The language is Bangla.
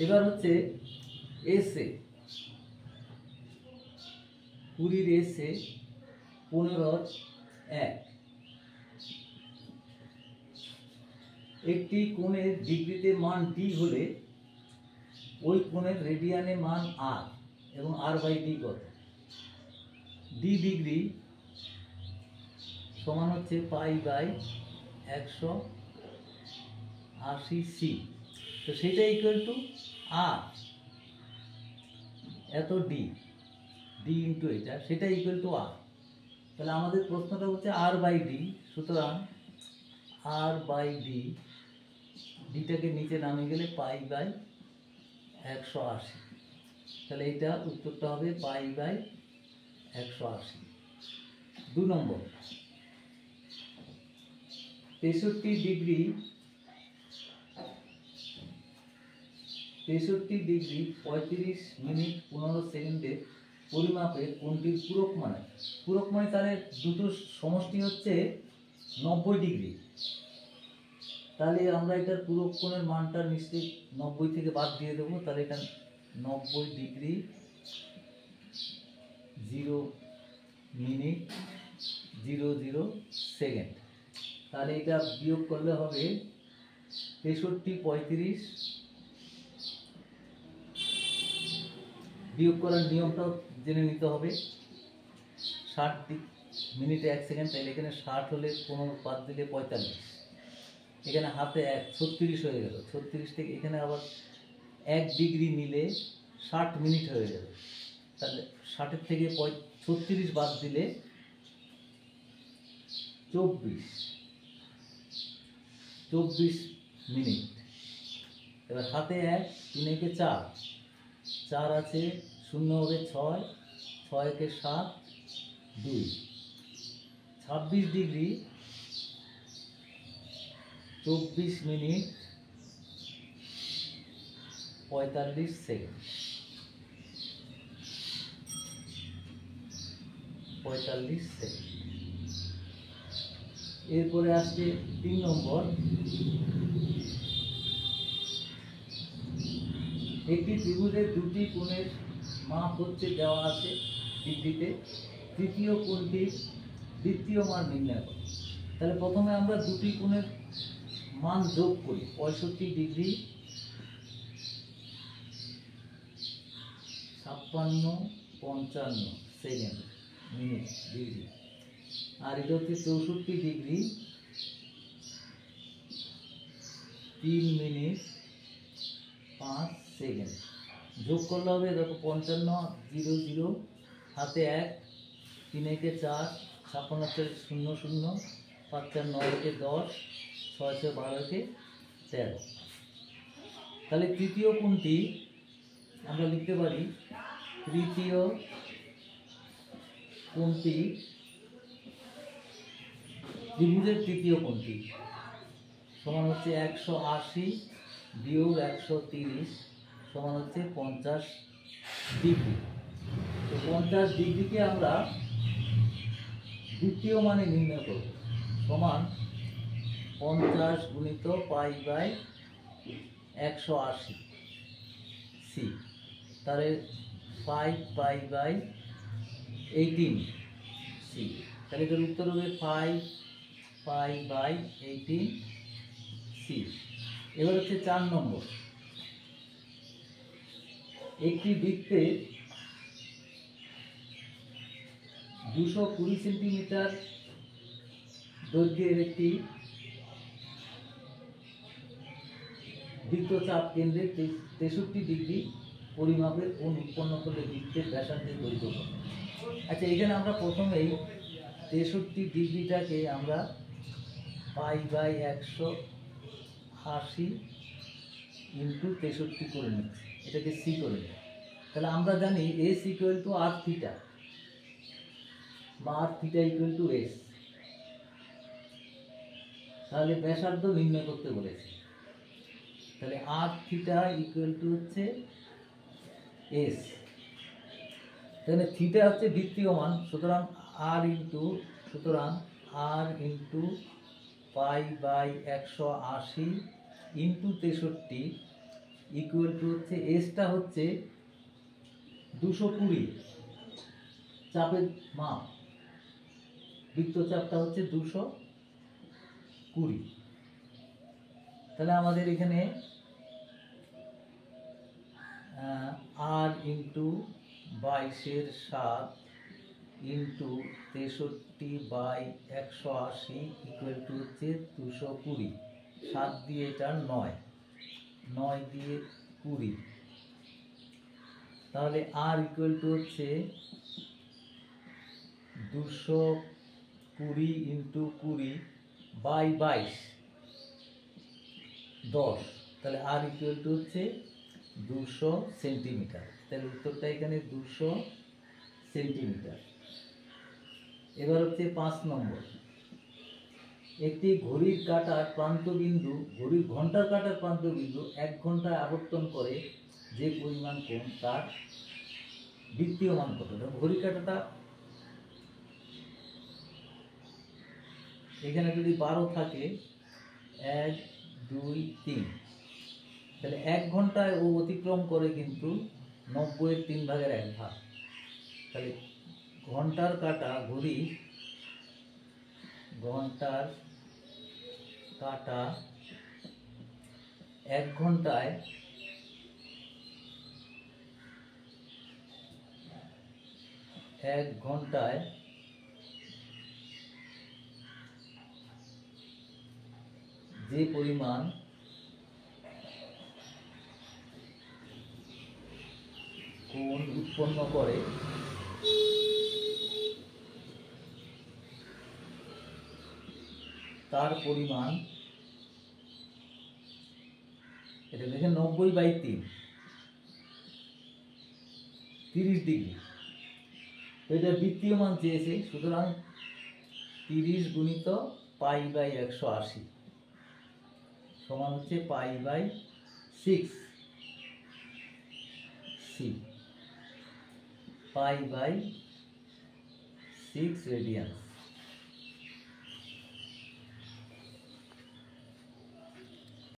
এবার হচ্ছে এসে 20 এসে 15 1। একটি কোণের ডিগ্রিতে মান ডি হলে ওই কোণের রেডিয়ানে মান আর এবং আর বাই ডি কত? ডি ডিগ্রি সমান হচ্ছে পাই বাই 180 সি। তো সেটা ইকুয়াল টু আর, এত ডি ডি ইন্টু এটা, সেটা ইকুয়াল টু আর। তাহলে আমাদের প্রশ্নটা হচ্ছে আর বাই ডি, সুতরাং আর বাই ডি, ডিটাকে নিচে নামিয়ে গেলে পাই বাই 180। তাহলে এটা উত্তরটা হবে পাই বাই 180। 2 নম্বর, 63 ডিগ্রি 35 মিনিট 15 সেকেন্ডের পরিমাপের কোণটির পূরক মানে, পূরক মানে তাহলে দুটো সমষ্টি হচ্ছে 90 ডিগ্রি। তাহলে আমরা এটার পূরক কোণের মানটা নিশ্চয়ই 90 থেকে বাদ দিয়ে দেবো। তাহলে এটা 90 ডিগ্রি 0 মিনিট 00 সেকেন্ড। তাহলে এটা বিয়োগ করলে হবে 63 35। বিয়োগ করার নিয়মটাও জেনে নিতে হবে। 60 মিনিটে 1 সেকেন্ড, তাহলে এখানে 60 হলে 15 বাদ দিলে 45। এখানে হাতে 36 হয়ে গেল। 36 থেকে এখানে আবার 1 ডিগ্রি নিলে 60 মিনিট হয়ে গেল। তাহলে 60 থেকে 36 বাদ দিলে 24 মিনিট। এবার হাতে 1, 3 একে 4, 4 আছে, 0 হবে 6, 6 একে 7, 2। 26 ডিগ্রি 24 মিনিট 45 সেকেন্ড। 45 সেকেন্ড। এরপরে আসছে 3 নম্বর, একটি ত্রিভুজের দুটি কোণের মাপ হচ্ছে দেওয়া আছে ডিগ্রিতে, তৃতীয় কোণটির দ্বিতীয় মান নির্ণয় করো। তাহলে প্রথমে আমরা দুটি কোণের মান যোগ করি। 65 ডিগ্রি 56-55 সেকেন্ড মিনিট ডিগ্রি, আর এটা হচ্ছে 64 ডিগ্রি 3 মিনিট 5 সেকেন্ড। যোগ করলে হবে, দেখো 55 00, হাতে 1, 3 একে 4, 56 0 0, 5 4 9 একে 10, 6 6 12 একে 13। তাহলে তৃতীয় কোণটি আমরা লিখতে পারি, তৃতীয় কোণটি, ত্রিভুজের তৃতীয় কোণটি সমান হচ্ছে 180 বিয়োগ 130 সমান হচ্ছে 50 ডিগ্রি। তো 50 ডিগ্রিকে আমরা দ্বিতীয় মানে নির্ণয় করব, সমান 50 গুণিত পাই বাই 180 সি। তাহলে 5 পাই বাই 18 সি। তাহলে এটার উত্তর হবে 5 পাই বাই 18 সি। এবার হচ্ছে 4 নম্বর, একটি বৃত্তে 220 সেন্টিমিটার দৈর্ঘ্যের একটি বৃত্তচাপ কেন্দ্রে 63 ডিগ্রি পরিমাপের কোণ উৎপন্ন করলে বৃত্তের ব্যাসার্ধের দৈর্ঘ্য কত? আচ্ছা, এখানে আমরা প্রথমেই 63 ডিগ্রিটাকে আমরা পাই বাই 180 ইন্টু 63 করে নিচ্ছি, এটাকে সি করে নিই। তাহলে আমরা জানি s equal to r theta বা r theta equal to s. তাহলে ব্যাসার্ধ নির্ণয় করতে বলেছি। তাহলে আর থিটা ইকুয়াল টু হচ্ছে এস। তাহলে থিটা হচ্ছে দ্বিতীয় মান, সুতরাং r pi by 180 into 63 equal to হচ্ছে এসটা হচ্ছে 220 চাপের মাপ, বৃত্তচাপটা হচ্ছে 220। তাহলে আমাদের এখানে আর ইন্টু 22/7 ইন্টু 63/180 ইকুয়াল টু হচ্ছে 220। 7 দিয়ে এটা 9, 9 দিয়ে 20। তাহলে আর ইকুয়াল টু হচ্ছে 220 ইন্টু 20/22 10। তাহলে আর ইকুয়াল টু হচ্ছে 200 সেন্টিমিটার। তাহলে উত্তরটা এখানে 200 সেন্টিমিটার। এবার হচ্ছে 5 নম্বর। একটি ঘড়ির কাঁটার প্রান্তবিন্দু, ঘড়ির ঘন্টার কাঁটার প্রান্তবিন্দু 1 ঘন্টায় আবর্তন করে যে পরিমাণ কোণ তার বৃত্তীয় মান কত? ঘড়ির কাঁটাটা এখানে যদি 12 থাকে, 1 2 3, তাহলে 1 ঘন্টায় ও অতিক্রম করে কিন্তু 90-এর 3/1 ভাগ। তাহলে ঘন্টার কাঁটা, ঘন্টার কাঁটা 1 ঘন্টায় যে পরিমাণ কোণ উৎপন্ন করে তার পরিমাণ, এটা দেখেন 90/3, 30 ডিগ্রি। এটা বৃত্তীয় মান চেয়েছে, সুতরাং 30 গুণিত π/180 সমান হচ্ছে π/6 সি, π/6 রেডিয়ান্স।